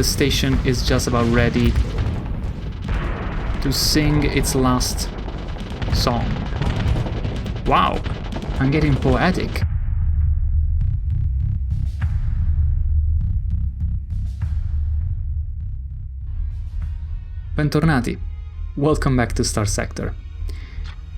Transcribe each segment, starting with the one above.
the station is just about ready to sing its last song. Wow, I'm getting poetic. Bentornati, welcome back to Starsector.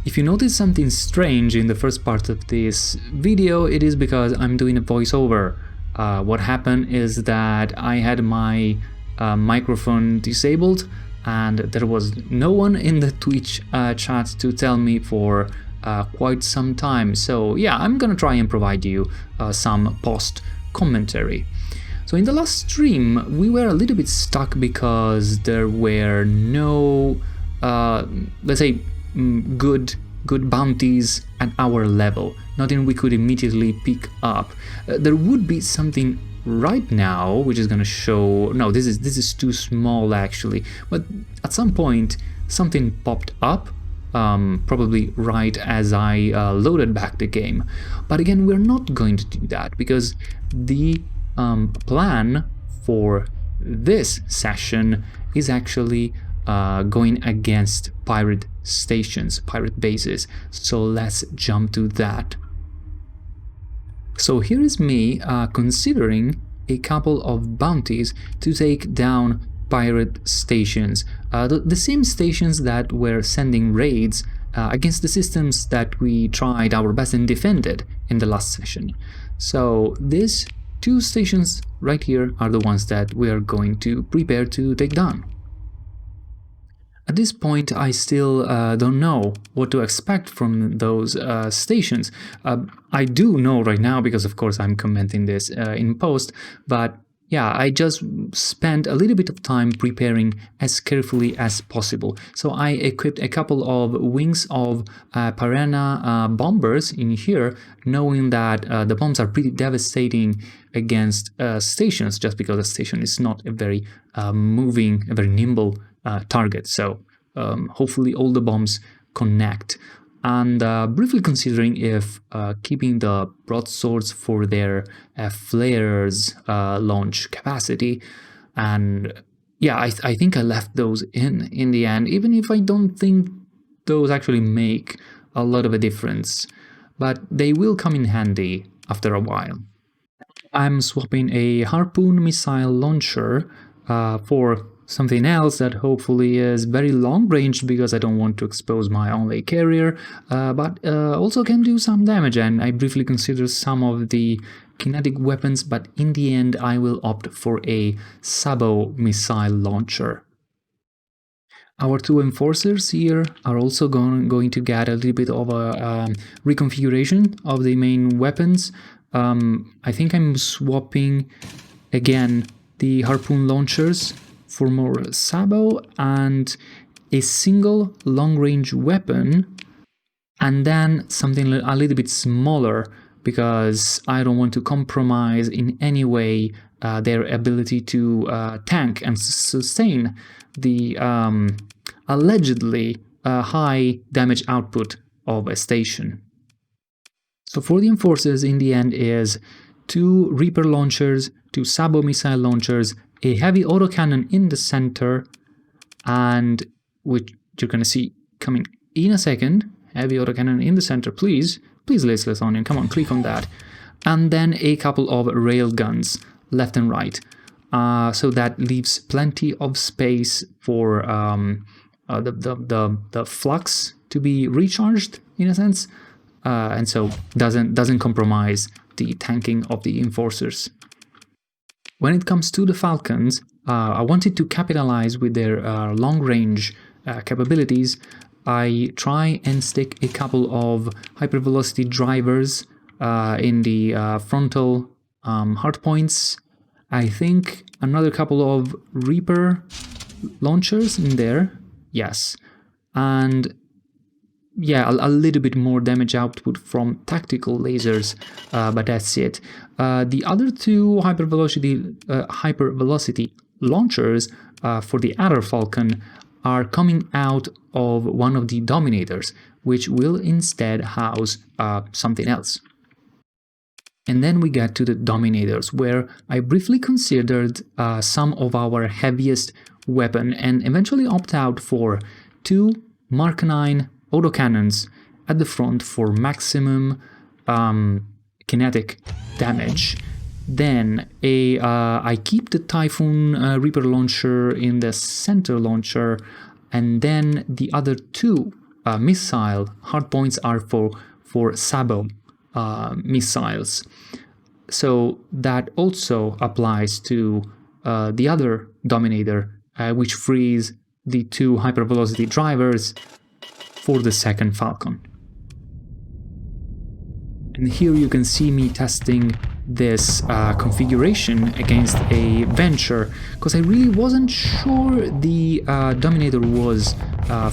If you notice something strange in the first part of this video, it is because I'm doing a voiceover. What happened is that I had my microphone disabled and there was no one in the Twitch chat to tell me for quite some time. So yeah, I'm gonna try and provide you some post commentary. So in the last stream we were a little bit stuck because there were no let's say good bounties at our level, nothing we could immediately pick up. There would be something right now which is gonna show, no, this is too small actually, but at some point something popped up, probably right as I loaded back the game. But again, we're not going to do that because the plan for this session is actually going against pirate stations, pirate bases. So let's jump to that. So here is me considering a couple of bounties to take down pirate stations, the same stations that were sending raids against the systems that we tried our best and defended in the last session. So these two stations right here are the ones that we are going to prepare to take down. At this point, I still don't know what to expect from those stations. I do know right now because, of course, I'm commenting this in post, but yeah, I just spent a little bit of time preparing as carefully as possible. So I equipped a couple of wings of Piranha bombers in here, knowing that the bombs are pretty devastating against stations, just because a station is not a very moving, a very nimble target. So hopefully all the bombs connect. And briefly considering if keeping the broadswords for their flares launch capacity, and yeah, I think I left those in the end, even if I don't think those actually make a lot of a difference, but they will come in handy after a while. I'm swapping a harpoon missile launcher for something else that hopefully is very long range, because I don't want to expose my only carrier, but also can do some damage. And I briefly consider some of the kinetic weapons, but in the end I will opt for a Sabo missile launcher. Our two enforcers here are also going to get a little bit of a reconfiguration of the main weapons. I think I'm swapping again the harpoon launchers for more Sabo and a single long-range weapon, and then something a little bit smaller, because I don't want to compromise in any way their ability to tank and sustain the allegedly high damage output of a station. So for the enforcers, in the end, is 2 Reaper launchers, 2 Sabo missile launchers, a heavy autocannon in the center, and which you're going to see coming in a second. Heavy autocannon in the center, please, Listless Onion, come on, click on that. And then a couple of rail guns left and right, so that leaves plenty of space for the flux to be recharged in a sense, and so doesn't compromise the tanking of the enforcers. When it comes to the Falcons, I wanted to capitalize with their long-range capabilities. I try and stick a couple of hypervelocity drivers in the frontal hardpoints. I think another couple of Reaper launchers in there, yes, and yeah, a little bit more damage output from tactical lasers, but that's it. The other 2 hypervelocity launchers for the other Falcon are coming out of one of the Dominators, which will instead house something else. And then we get to the Dominators, where I briefly considered some of our heaviest weapon and eventually opt out for 2 Mark 9 autocannons at the front for maximum kinetic damage. Then I keep the Typhoon Reaper launcher in the center launcher, and then the other 2 missile hardpoints are for Sabo missiles. So that also applies to the other Dominator, which frees the 2 hypervelocity drivers for the second Falcon. And here you can see me testing this configuration against a Venture, because I really wasn't sure the Dominator was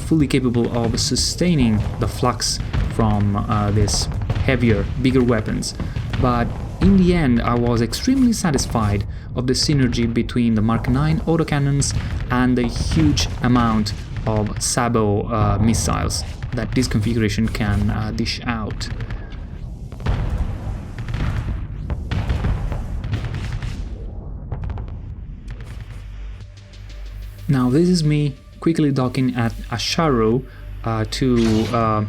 fully capable of sustaining the flux from this heavier, bigger weapons. But in the end, I was extremely satisfied of the synergy between the Mark 9 autocannons and the huge amount of Sabo missiles that this configuration can dish out. Now this is me quickly docking at Asharu to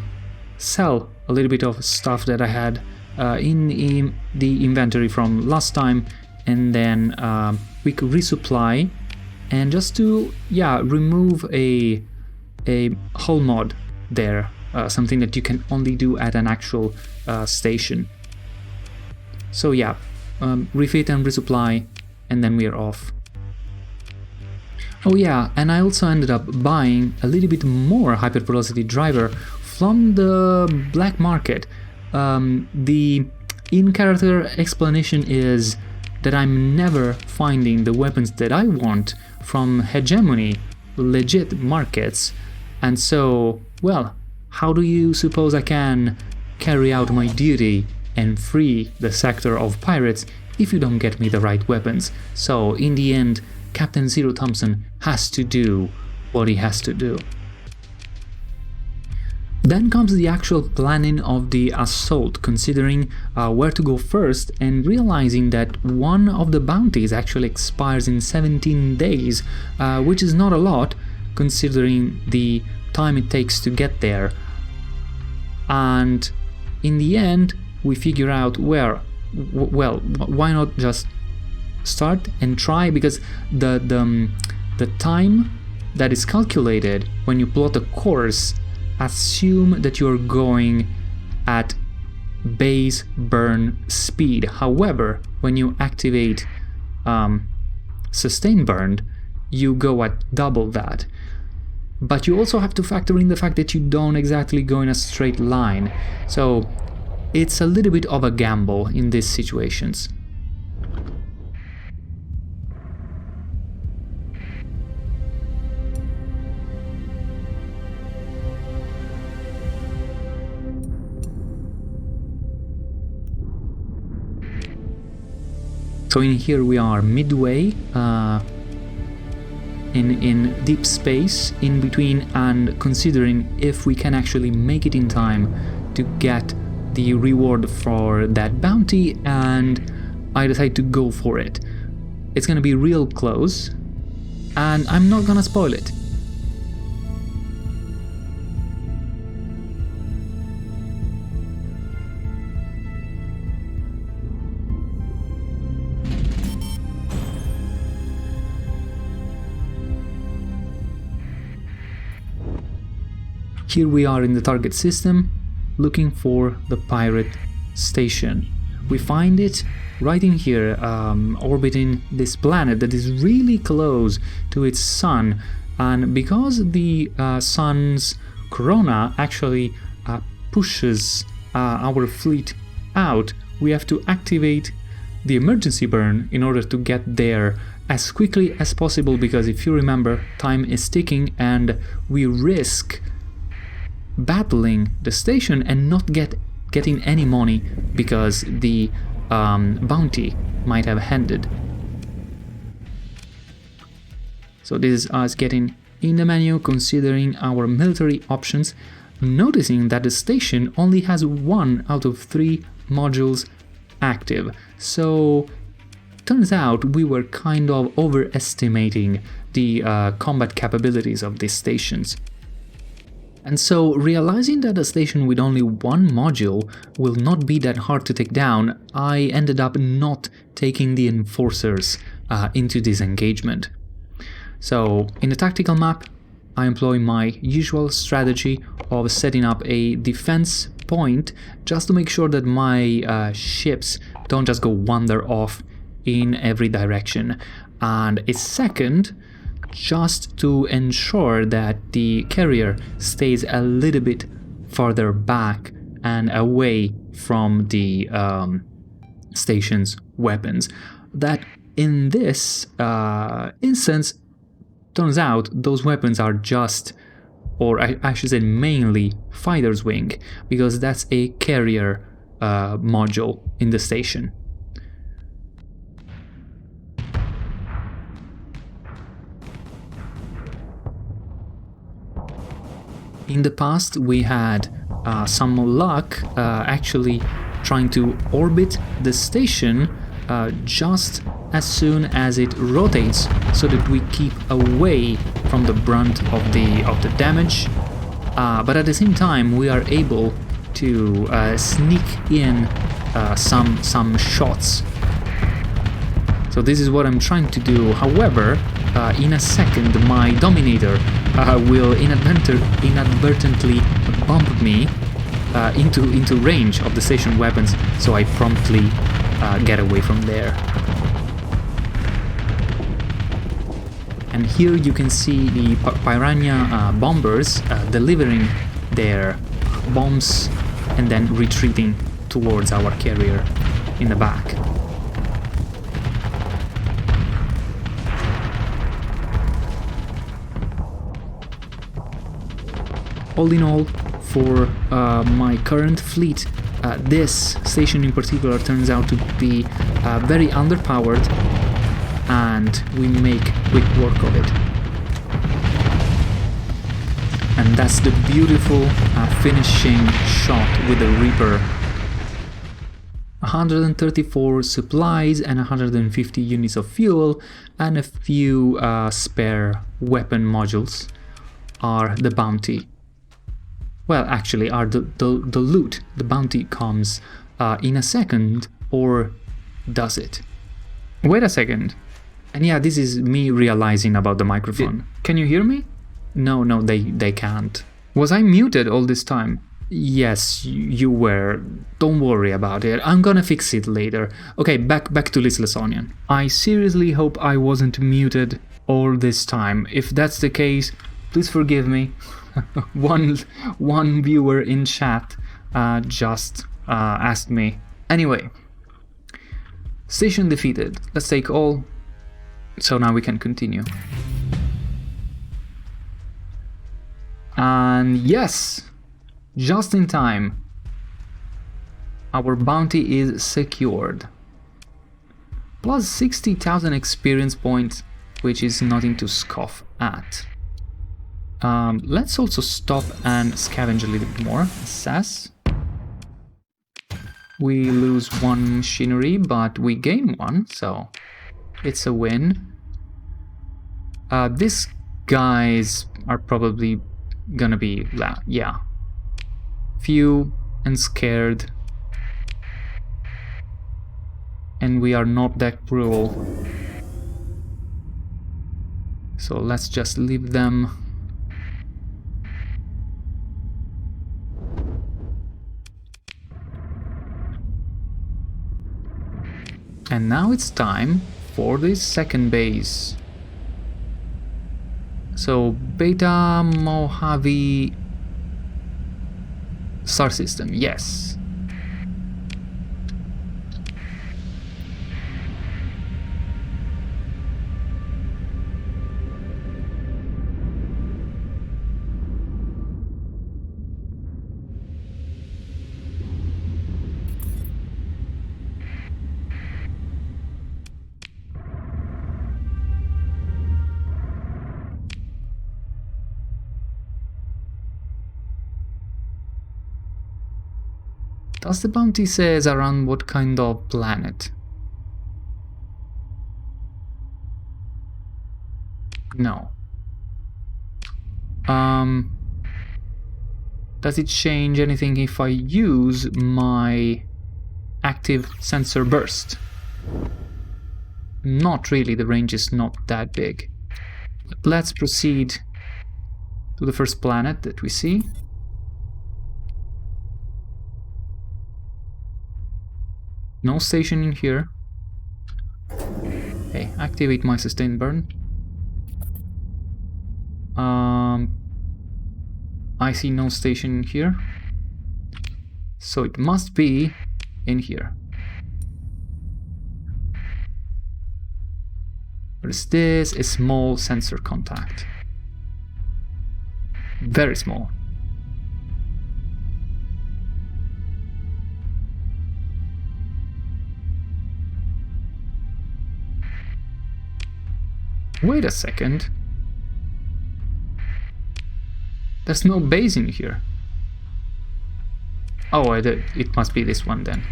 sell a little bit of stuff that I had in the inventory from last time, and then quick resupply, and just to remove a hull mod there, something that you can only do at an actual station. So refit and resupply, and then we're off. Oh yeah, and I also ended up buying a little bit more hypervelocity driver from the black market. The in-character explanation is that I'm never finding the weapons that I want from Hegemony legit markets, and so, well, how do you suppose I can carry out my duty and free the sector of pirates if you don't get me the right weapons? So in the end, Captain Zero Thompson has to do what he has to do. Then comes the actual planning of the assault, considering where to go first and realizing that one of the bounties actually expires in 17 days, which is not a lot considering the time it takes to get there. And in the end, we figure out why not just start and try, because the time that is calculated when you plot a course assume that you're going at base burn speed. However, when you activate sustain burn, you go at double that. But you also have to factor in the fact that you don't exactly go in a straight line, so it's a little bit of a gamble in these situations. So in here we are midway in deep space in between, and considering if we can actually make it in time to get the reward for that bounty, and I decide to go for it. It's gonna be real close, and I'm not gonna spoil it. Here we are in the target system, looking for the pirate station. We find it right in here, orbiting this planet that is really close to its sun, and because the sun's corona actually pushes our fleet out, we have to activate the emergency burn in order to get there as quickly as possible, because if you remember, time is ticking and we risk battling the station and not getting any money because the bounty might have ended. So this is us getting in the menu, considering our military options, noticing that the station only has 1 out of 3 modules active. So turns out we were kind of overestimating the combat capabilities of these stations. And so, realizing that a station with only one module will not be that hard to take down, I ended up not taking the enforcers into this engagement. So, in the tactical map, I employ my usual strategy of setting up a defense point just to make sure that my ships don't just go wander off in every direction, and a second just to ensure that the carrier stays a little bit farther back and away from the station's weapons. That in this instance, turns out those weapons are just, or I should say mainly, fighter's wing, because that's a carrier module in the station. In the past we had some luck actually trying to orbit the station just as soon as it rotates, so that we keep away from the brunt of the damage, but at the same time we are able to sneak in some shots. So this is what I'm trying to do. However, in a second my Dominator will inadvertently bump me into range of the station weapons, so I promptly get away from there. And here you can see the Piranha bombers delivering their bombs and then retreating towards our carrier in the back. All in all, for my current fleet, this station in particular turns out to be very underpowered, and we make quick work of it. And that's the beautiful finishing shot with the Reaper. 134 supplies and 150 units of fuel and a few spare weapon modules are the bounty. Well, actually, are the loot. The bounty comes in a second, or does it? Wait a second. And yeah, this is me realizing about the microphone. Can you hear me? No, they can't. Was I muted all this time? Yes, you were. Don't worry about it. I'm gonna fix it later. Okay, back to Listless Onion. I seriously hope I wasn't muted all this time. If that's the case, please forgive me. one viewer in chat just asked me. Anyway, station defeated. Let's take all. So now we can continue. And yes, just in time, our bounty is secured. Plus 60,000 experience points, which is nothing to scoff at. Let's also stop and scavenge a little bit more. Assess. We lose one machinery, but we gain one, so it's a win. These guys are probably gonna be, yeah, few and scared. And we are not that cruel. So let's just leave them. And now it's time for the second base. So Beta Mojave Star System, yes. Does the bounty says around what kind of planet? No. Does it change anything if I use my active sensor burst? Not really, the range is not that big. But let's proceed to the first planet that we see. No station in here. Okay, activate my sustained burn. I see no station in here. So it must be in here. What is this? A small sensor contact. Very small. Wait a second. There's no base in here. Oh, it must be this one then.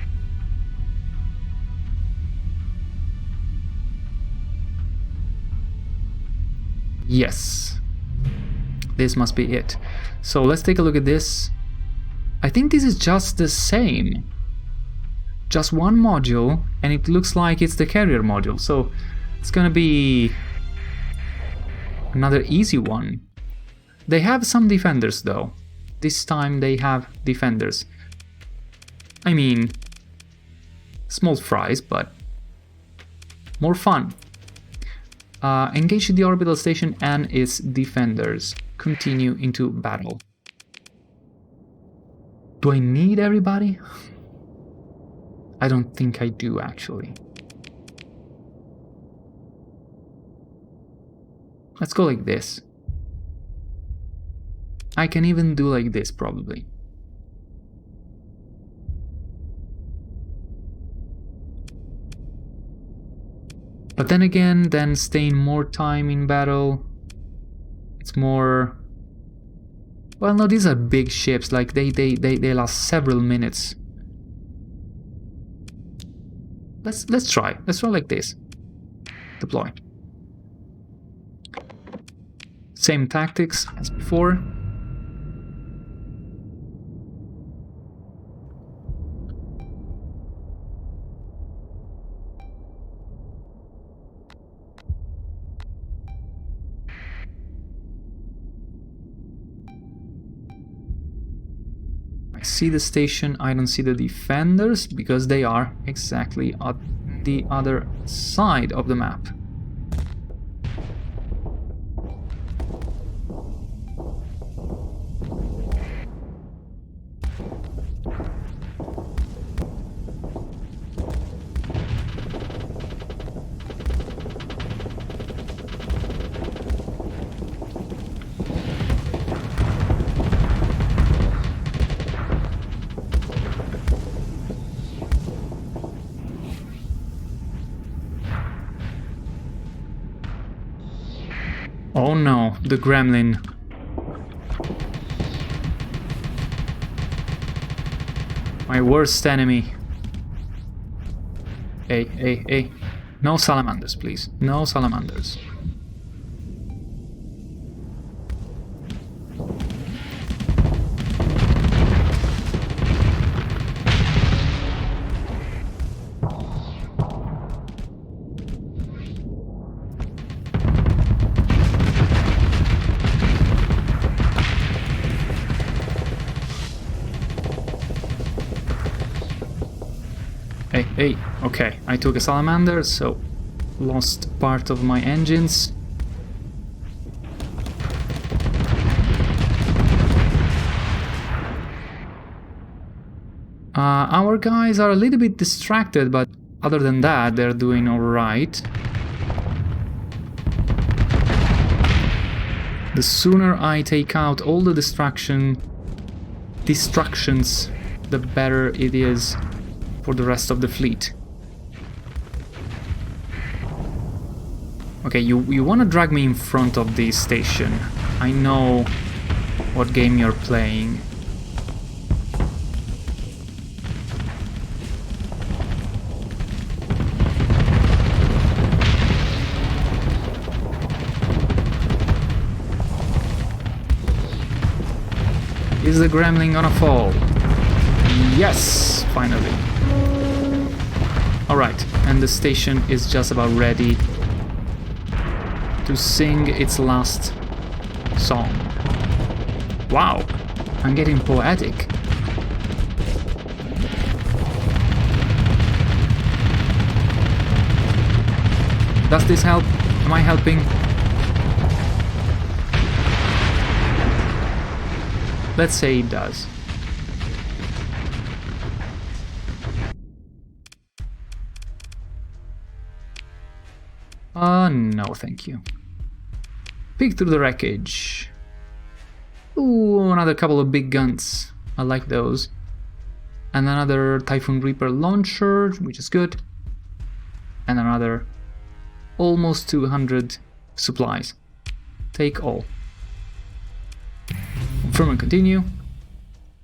Yes. This must be it. So let's take a look at this. I think this is just the same. Just one module, and it looks like it's the carrier module. So it's gonna be another easy one. They have some defenders though. This time they have defenders. I mean, small fries, but more fun. Engage the orbital station and its defenders. Continue into battle. Do I need everybody? I don't think I do, actually. Let's go like this. I can even do like this, probably. But then again, then staying more time in battle, it's more... Well, no, these are big ships, like they last several minutes. Let's try like this. Deploy. Same tactics as before. I see the station, I don't see the defenders because they are exactly on the other side of the map. Oh no, the gremlin. My worst enemy. Hey. No salamanders, please. No salamanders. Hey, okay, I took a salamander, so lost part of my engines. Our guys are a little bit distracted, but other than that, they're doing alright. The sooner I take out all the distractions, the better it is for the rest of the fleet. Okay, you wanna drag me in front of the station. I know what game you're playing. Is the gremlin gonna fall? Yes, finally. Alright, and the station is just about ready to sing its last song. Wow, I'm getting poetic. Does this help? Am I helping? Let's say it does. No, thank you. Peek through the wreckage. Ooh, another couple of big guns. I like those. And another Typhoon Reaper launcher, which is good. And another almost 200 supplies. Take all. Confirm and continue.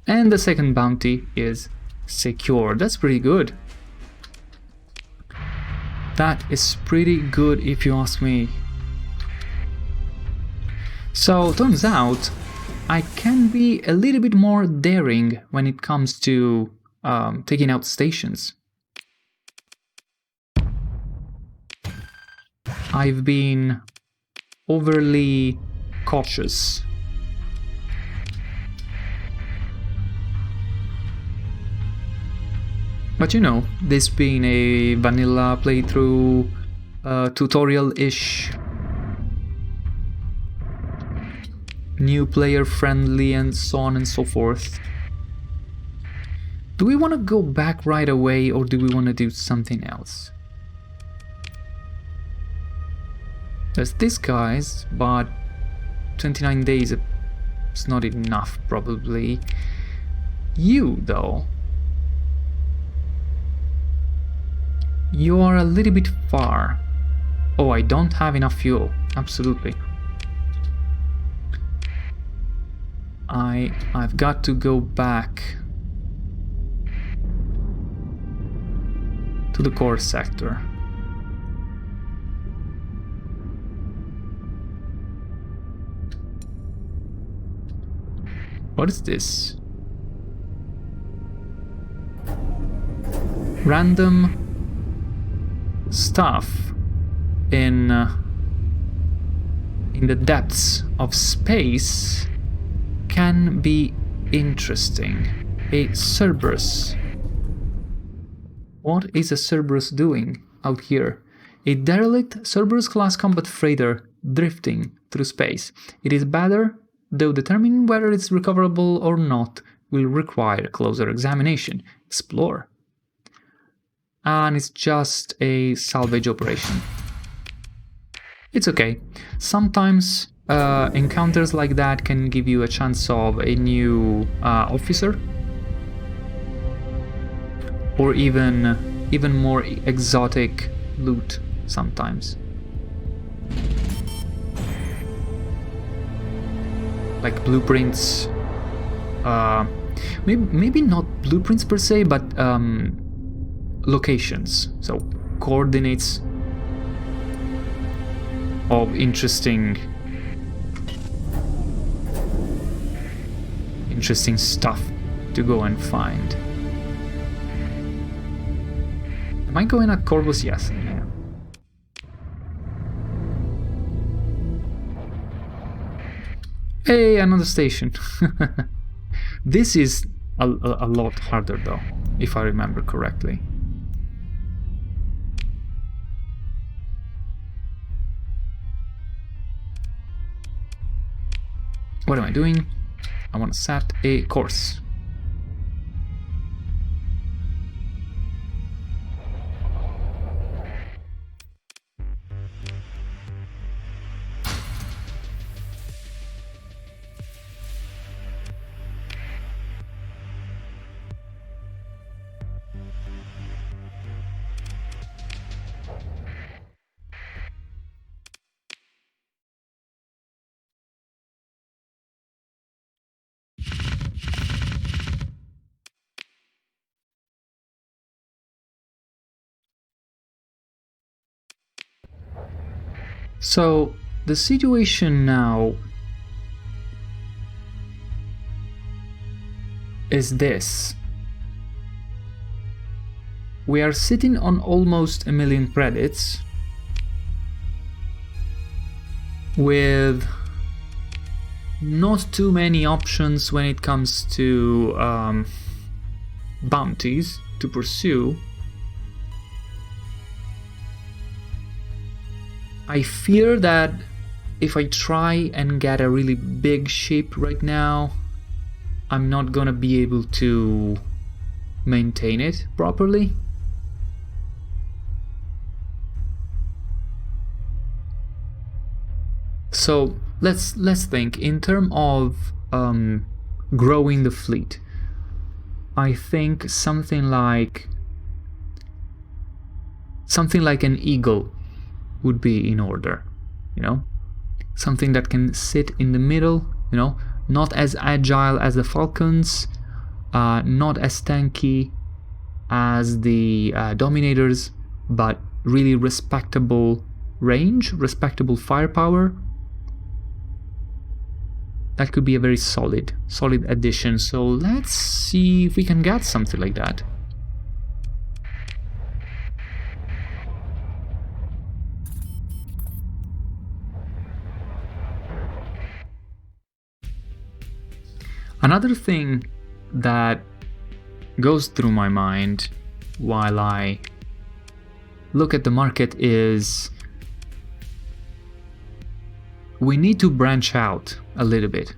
And the second bounty is secured. That's pretty good. That is pretty good if you ask me. So, turns out I can be a little bit more daring when it comes to taking out stations. I've been overly cautious. But you know, this being a vanilla playthrough, tutorial-ish, new player friendly and so on and so forth. Do we want to go back right away or do we want to do something else? There's this guys, but 29 days is not enough probably. You though. You are a little bit far. Oh, I don't have enough fuel. Absolutely. I've got to go back to the core sector. What is this? Random stuff in the depths of space can be interesting. A Cerberus. What is a Cerberus doing out here? A derelict Cerberus-class combat freighter drifting through space. It is better, though determining whether it's recoverable or not will require closer examination. Explore. And it's just a salvage operation. It's okay. Sometimes encounters like that can give you a chance of a new officer, or even more exotic loot sometimes. Like blueprints. Maybe not blueprints per se, but locations, so coordinates of interesting stuff to go and find. Am I going at Corvus? Yes, I am. Hey, another station. This is a lot harder though, if I remember correctly. What am I doing? I want to set a course. So the situation now is this. We are sitting on almost 1 million credits with not too many options when it comes to bounties to pursue. I fear that if I try and get a really big ship right now, I'm not gonna be able to maintain it properly. So let's think in terms of growing the fleet. I think something like an eagle would be in order, you know, something that can sit in the middle, you know, not as agile as the falcons, not as tanky as the dominators, but really respectable range, respectable firepower. That could be a very solid addition. So let's see if we can get something like that. Another thing that goes through my mind while I look at the market is we need to branch out a little bit.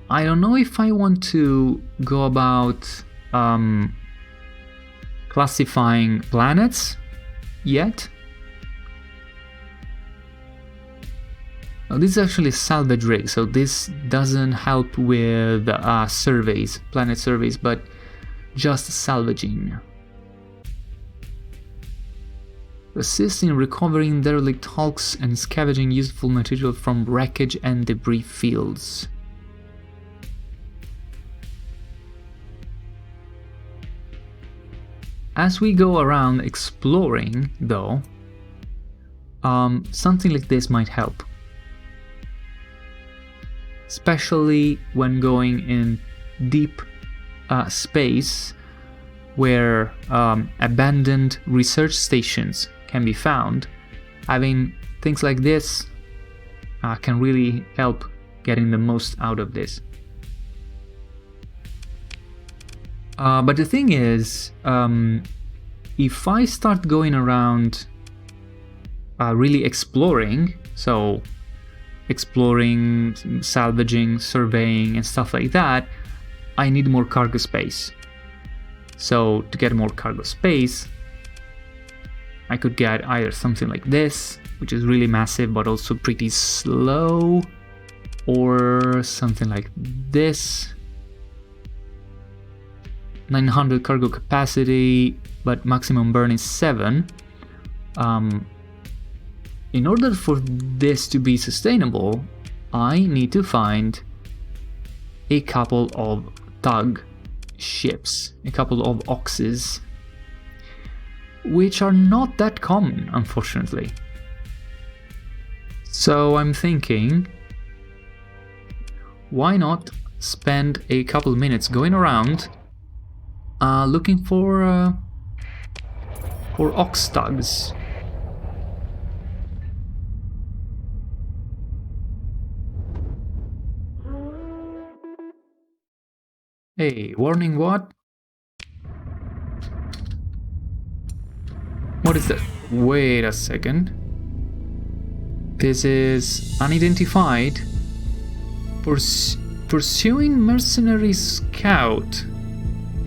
I don't know if I want to go about classifying planets yet. Now, this is actually a salvage rig, so this doesn't help with surveys, planet surveys, but just salvaging. Assist in recovering derelict hulks and scavenging useful material from wreckage and debris fields. As we go around exploring, though, something like this might help. Especially when going in deep space where abandoned research stations can be found. Having things like this can really help getting the most out of this. But the thing is, if I start going around really exploring, so exploring, salvaging, surveying and stuff like that, I need more cargo space. So to get more cargo space, I could get either something like this, which is really massive but also pretty slow, or something like this. 900 cargo capacity, but maximum burn is 7. In order for this to be sustainable, I need to find a couple of tug ships, a couple of oxes, which are not that common, unfortunately. So I'm thinking, why not spend a couple minutes going around looking for ox tugs. Hey, warning what? What is that? Wait a second. This is unidentified. Pursuing mercenary scout.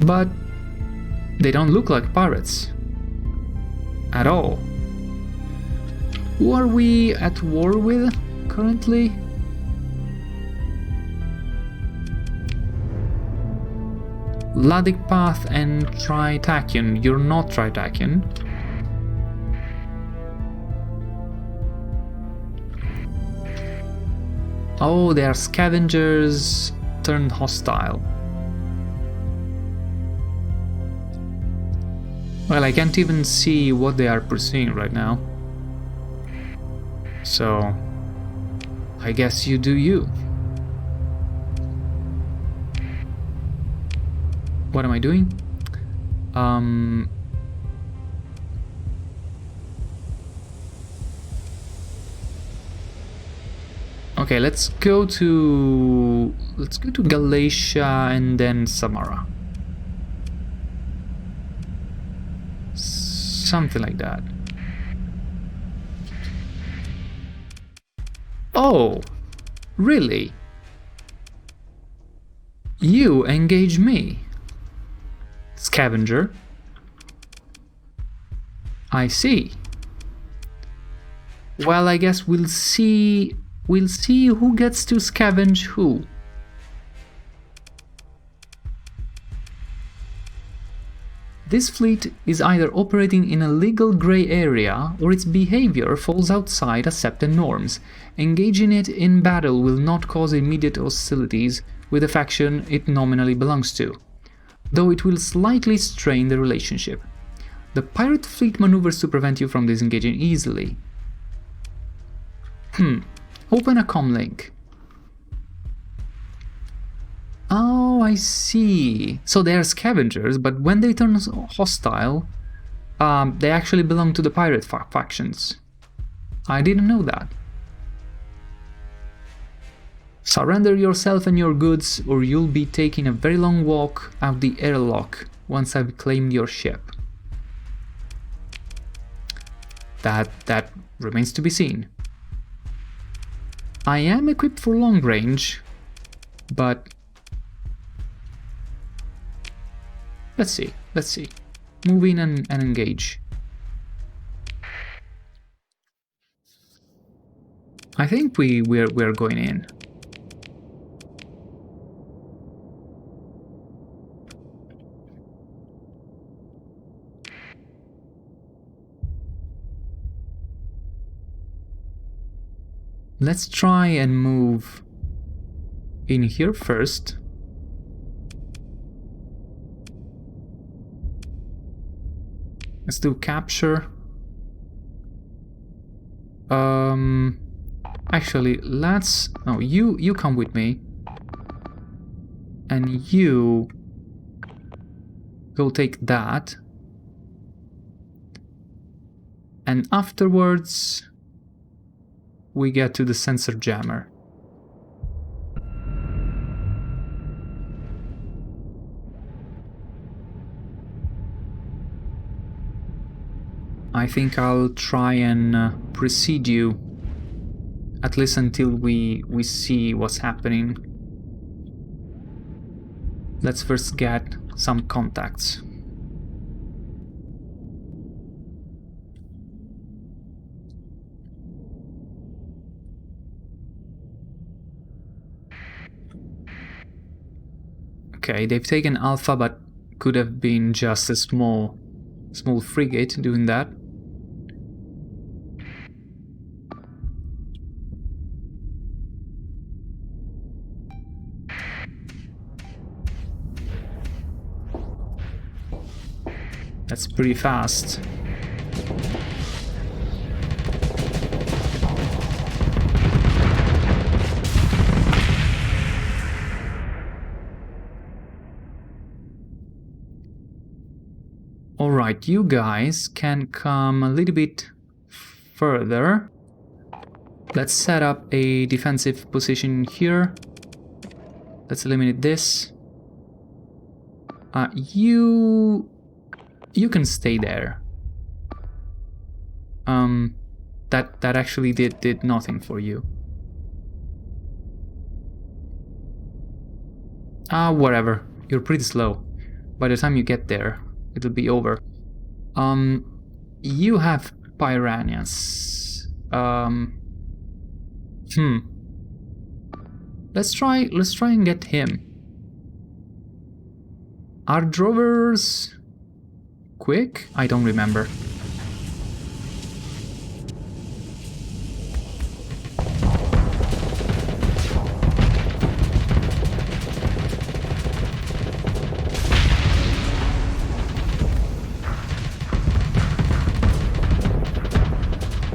But they don't look like pirates. At all. Who are we at war with currently? Ladik Path and Tritachyon. You're not Tritachyon. Oh, they are scavengers turned hostile. Well, I can't even see what they are pursuing right now. So, I guess you do you. What am I doing? Okay, let's go to Galatia and then Samara. Something like that. Oh, really? You engage me, scavenger. I see. Well, I guess we'll see who gets to scavenge who. This fleet is either operating in a legal grey area, or its behavior falls outside accepted norms. Engaging it in battle will not cause immediate hostilities with the faction it nominally belongs to, though it will slightly strain the relationship. The pirate fleet maneuvers to prevent you from disengaging easily. Open a comlink. Oh, I see. So they are scavengers, but when they turn hostile, they actually belong to the pirate factions. I didn't know that. Surrender yourself and your goods, or you'll be taking a very long walk out the airlock once I've claimed your ship. That remains to be seen. I am equipped for long range, but let's see. Move in and engage. I think we're going in. Let's try and move in here first. Let's do capture. Actually, let's... No, you come with me. And you go take that. And afterwards, we get to the sensor jammer. I think I'll try and precede you, at least until we see what's happening. Let's first get some contacts. Okay, they've taken Alpha, but could have been just a small frigate doing that. That's pretty fast. Alright, you guys can come a little bit further. Let's set up a defensive position here. Let's eliminate this. You can stay there. That actually did nothing for you. Whatever. You're pretty slow. By the time you get there, it'll be over. You have piranhas. Let's try and get him. Are drovers quick? I don't remember.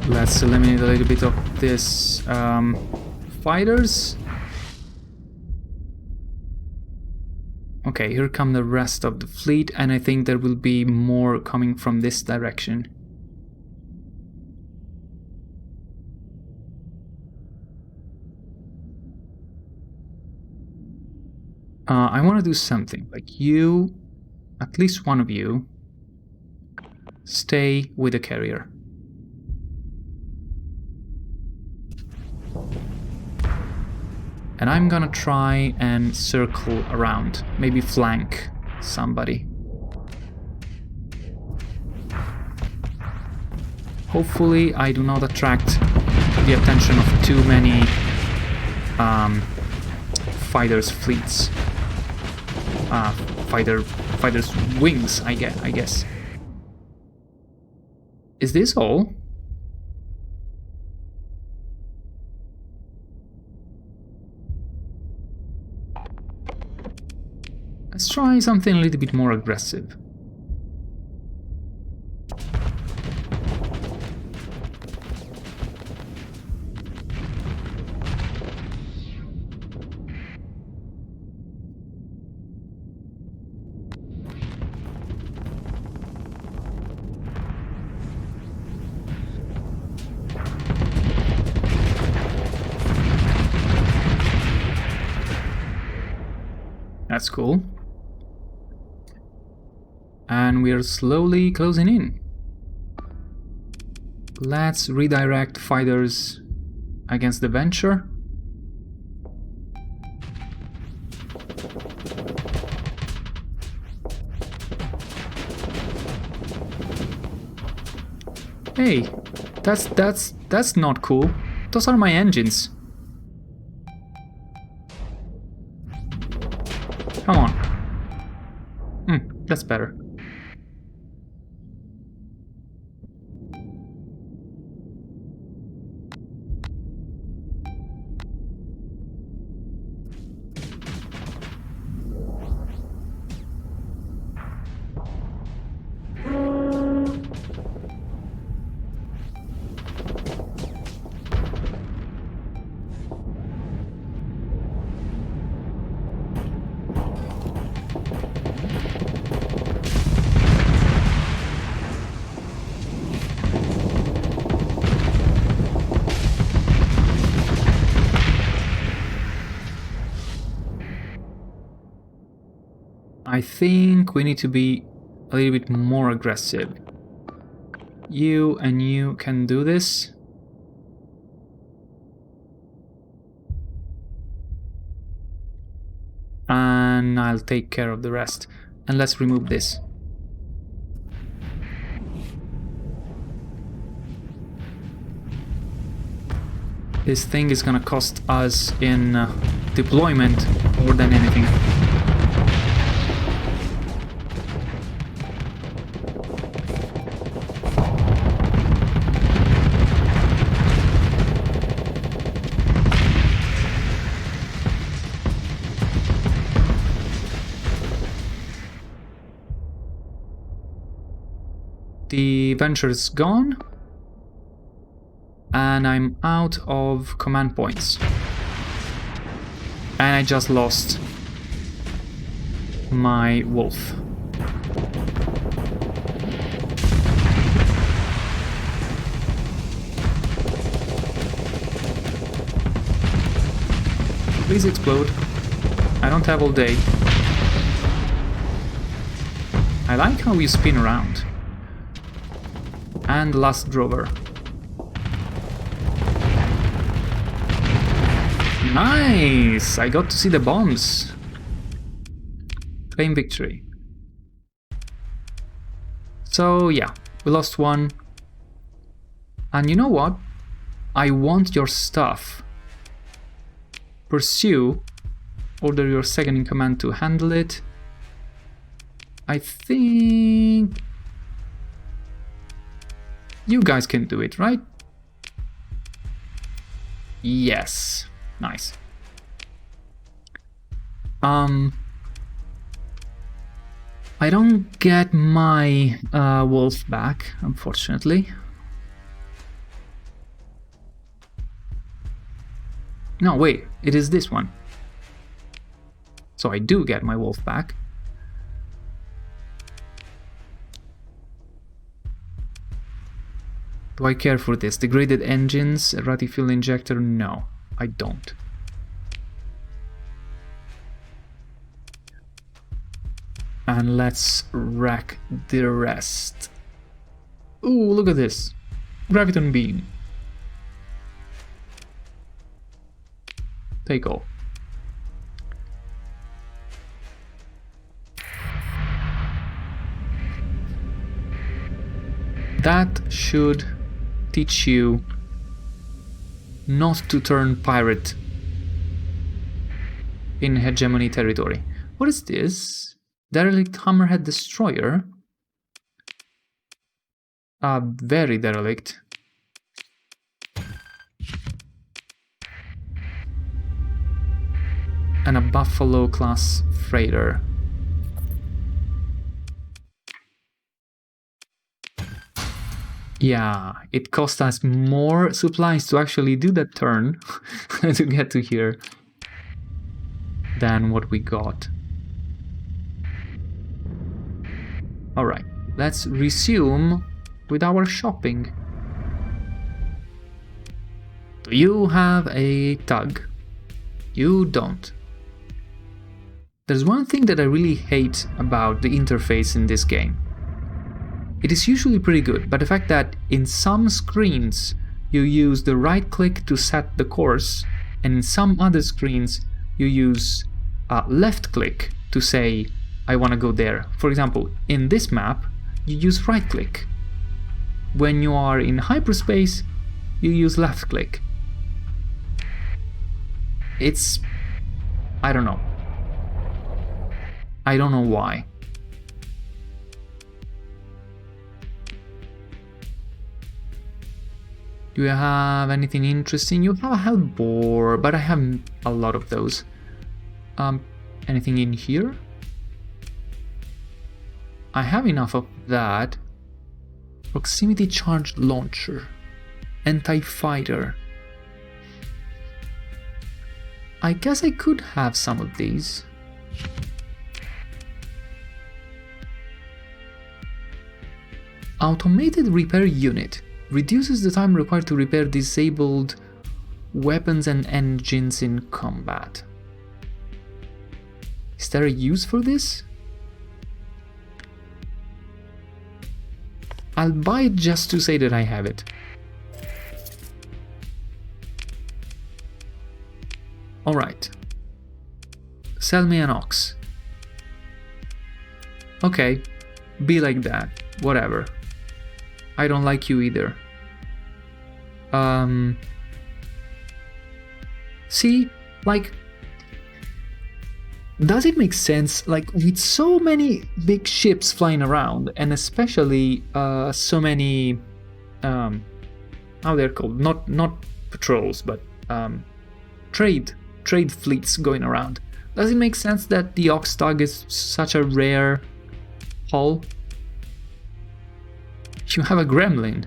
Let's eliminate a little bit of this fighters. Okay, here come the rest of the fleet, and I think there will be more coming from this direction. I want to do something, like you, at least one of you, stay with the carrier. And I'm gonna try and circle around, maybe flank somebody. Hopefully I do not attract the attention of too many fighters' fleets. Fighters' wings, I guess. Is this all? Let's try something a little bit more aggressive. That's cool. And we are slowly closing in. Let's redirect fighters against the Venture. Hey, that's not cool. Those are my engines. Come on. That's better. I think we need to be a little bit more aggressive. You and you can do this. And I'll take care of the rest. And let's remove this. This thing is gonna cost us in deployment more than anything. The Venture is gone, and I'm out of command points. And I just lost my wolf. Please explode. I don't have all day. I like how you spin around. And last drover. Nice! I got to see the bombs. Claim victory. So yeah, we lost one. And you know what? I want your stuff. Pursue. Order your second in command to handle it. I think you guys can do it, right? Yes. Nice. I don't get my wolf back, unfortunately. No, wait, it is this one. So I do get my wolf back. Do I care for this? Degraded engines, erratic fuel injector? No, I don't. And let's rack the rest. Ooh, look at this. Graviton beam. Take all. That should teach you not to turn pirate in Hegemony territory. What is this? Derelict Hammerhead Destroyer. Very derelict. And a Buffalo class freighter. Yeah, it cost us more supplies to actually do that turn to get to here than what we got. Alright, let's resume with our shopping. Do you have a tug? You don't. There's one thing that I really hate about the interface in this game. It is usually pretty good, but the fact that in some screens you use the right click to set the course, and in some other screens you use left click to say, I want to go there. For example, in this map, you use right click. When you are in hyperspace, you use left click. It's... I don't know. I don't know why. Do you have anything interesting? You have a health bore, but I have a lot of those. Anything in here? I have enough of that. Proximity charge launcher. Anti-fighter. I guess I could have some of these. Automated repair unit. Reduces the time required to repair disabled weapons and engines in combat. Is there a use for this? I'll buy it just to say that I have it. Alright. Sell me an ox. Okay, be like that. Whatever. I don't like you either. See, like, does it make sense? Like, with so many big ships flying around, and especially so many, how they're called? Not patrols, but trade fleets going around. Does it make sense that the Ox Tug is such a rare hull? You have a gremlin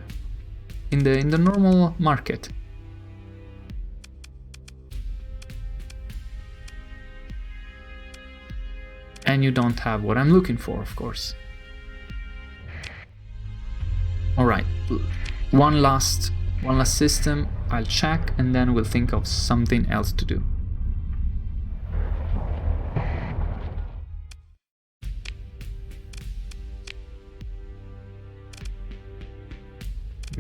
in the normal market. And you don't have what I'm looking for, of course. Alright, one last system, I'll check, and then we'll think of something else to do.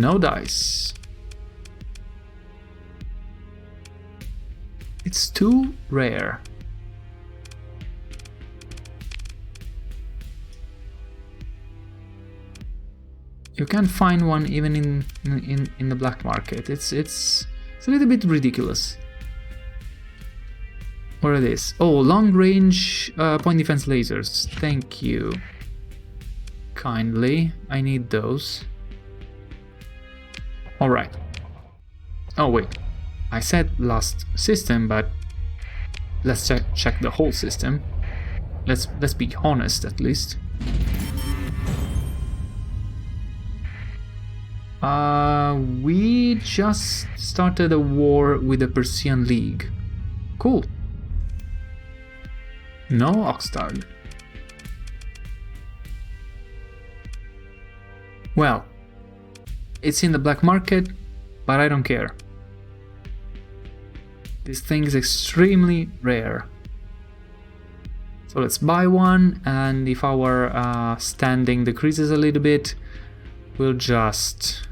No dice. It's too rare. You can't find one even in the black market. It's a little bit ridiculous. What are these? Oh, long range point defense lasers. Thank you. Kindly. I need those. Alright. Oh wait, I said last system, but let's check the whole system. Let's be honest at least. We just started a war with the Persian League. Cool. No Oxtag. Well, it's in the black market, but I don't care. This thing is extremely rare. So let's buy one, and if our standing decreases a little bit, we'll just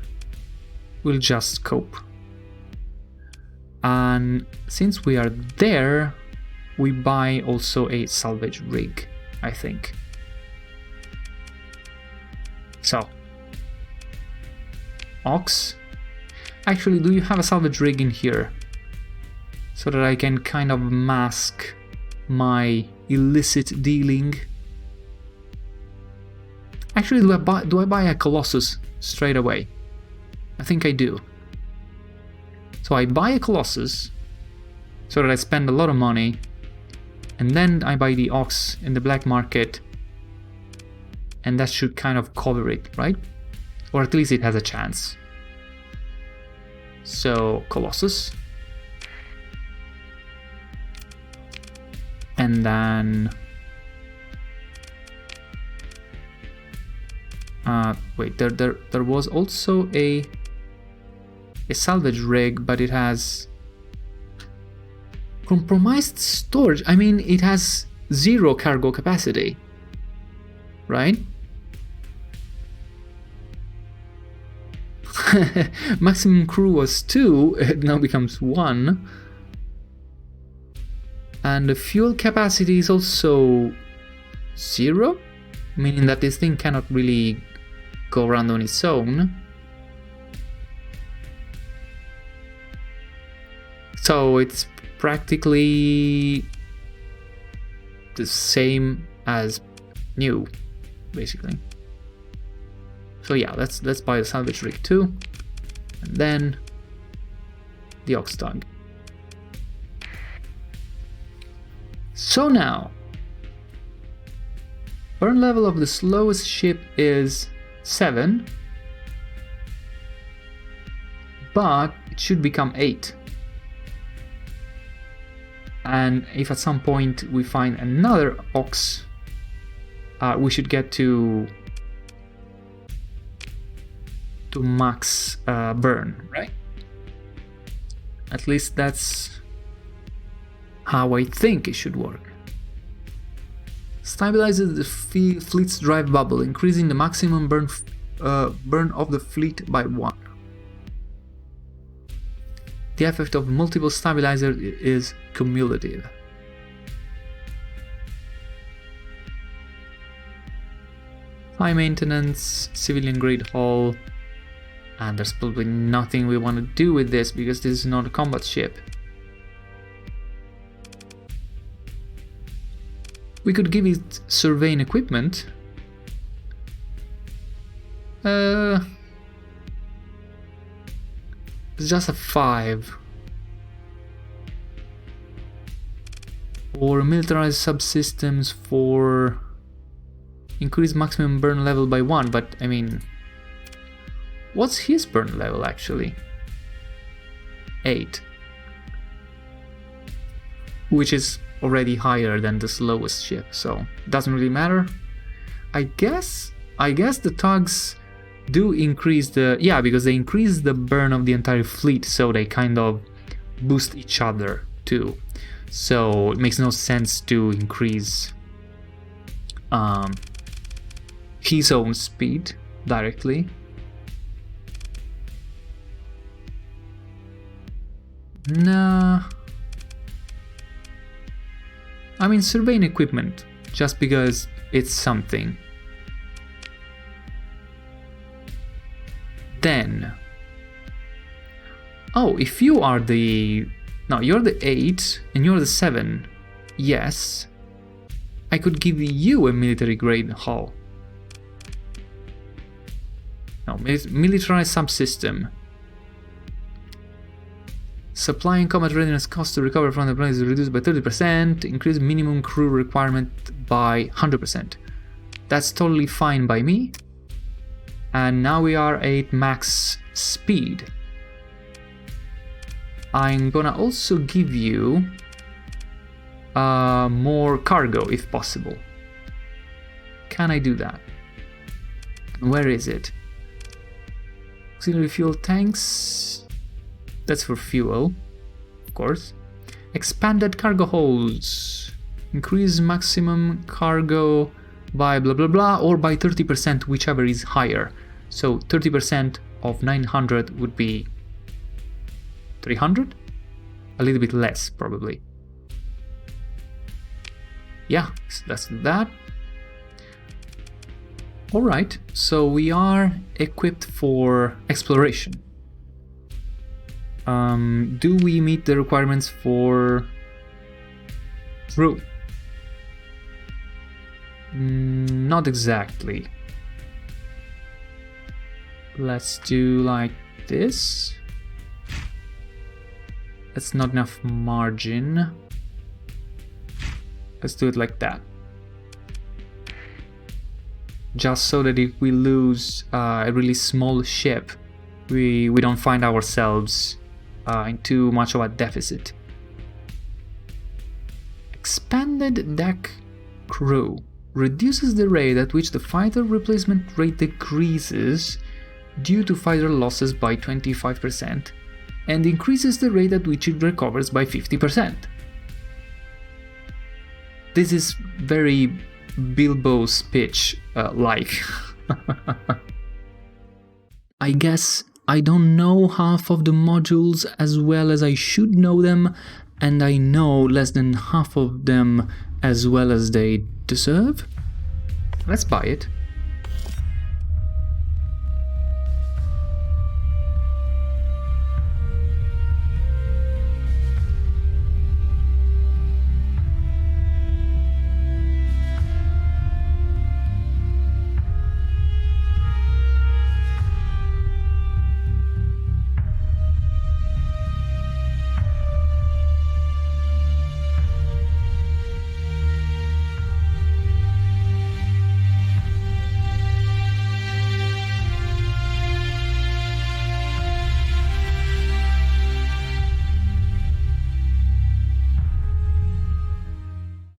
cope. And since we are there, we buy also a salvage rig, I think. So, Ox. Actually, do you have a salvage rig in here? So that I can kind of mask my illicit dealing. Actually, do I buy a Colossus straight away? I think I do. So I buy a Colossus so that I spend a lot of money, and then I buy the Ox in the black market, and that should kind of cover it, right? Or at least it has a chance. So Colossus. And then wait, there was also a salvage rig, but it has compromised storage. I mean, it has 0 cargo capacity, right? Maximum crew was 2, it now becomes 1. And the fuel capacity is also 0, meaning that this thing cannot really go around on its own. So it's practically the same as new, basically. So yeah, let's buy the salvage rig too, and then the Oxtag. So now, burn level of the slowest ship is 7, but it should become 8. And if at some point we find another Ox, we should get to max burn, right? At least that's how I think it should work. Stabilizes the fleet's drive bubble, increasing the maximum burn of the fleet by 1. The effect of multiple stabilizers is cumulative. High maintenance, civilian grade hull, and there's probably nothing we want to do with this because this is not a combat ship. We could give it surveying equipment. It's just a 5. Or militarized subsystems for increase maximum burn level by 1, but I mean, what's his burn level actually? 8. Which is already higher than the slowest ship, so it doesn't really matter. I guess the tugs do increase the... yeah, because they increase the burn of the entire fleet, so they kind of boost each other too. So it makes no sense to increase his own speed directly. Nah. I mean, surveying equipment, just because it's something. Then... oh, if you are the... no, you're the 8 and you're the 7. Yes. I could give you a military grade hull. No, militarized subsystem. Supply and combat readiness cost to recover from the planet is reduced by 30%. Increase minimum crew requirement by 100%. That's totally fine by me. And now we are at max speed. I'm gonna also give you more cargo if possible. Can I do that? Where is it? Auxiliary fuel tanks. That's for fuel, of course. Expanded cargo holds. Increase maximum cargo by blah blah blah or by 30%, whichever is higher. So 30% of 900 would be 300? A little bit less, probably. Yeah, so let's do that. Alright, so we are equipped for exploration. Do we meet the requirements for crew? Not exactly. Let's do like this. That's not enough margin. Let's do it like that. Just so that if we lose a really small ship, we don't find ourselves in too much of a deficit. Expanded deck crew reduces the rate at which the fighter replacement rate decreases due to fighter losses by 25% and increases the rate at which it recovers by 50%. This is very Bilbo's pitch like. I guess I don't know half of the modules as well as I should know them, and I know less than half of them as well as they deserve. Let's buy it.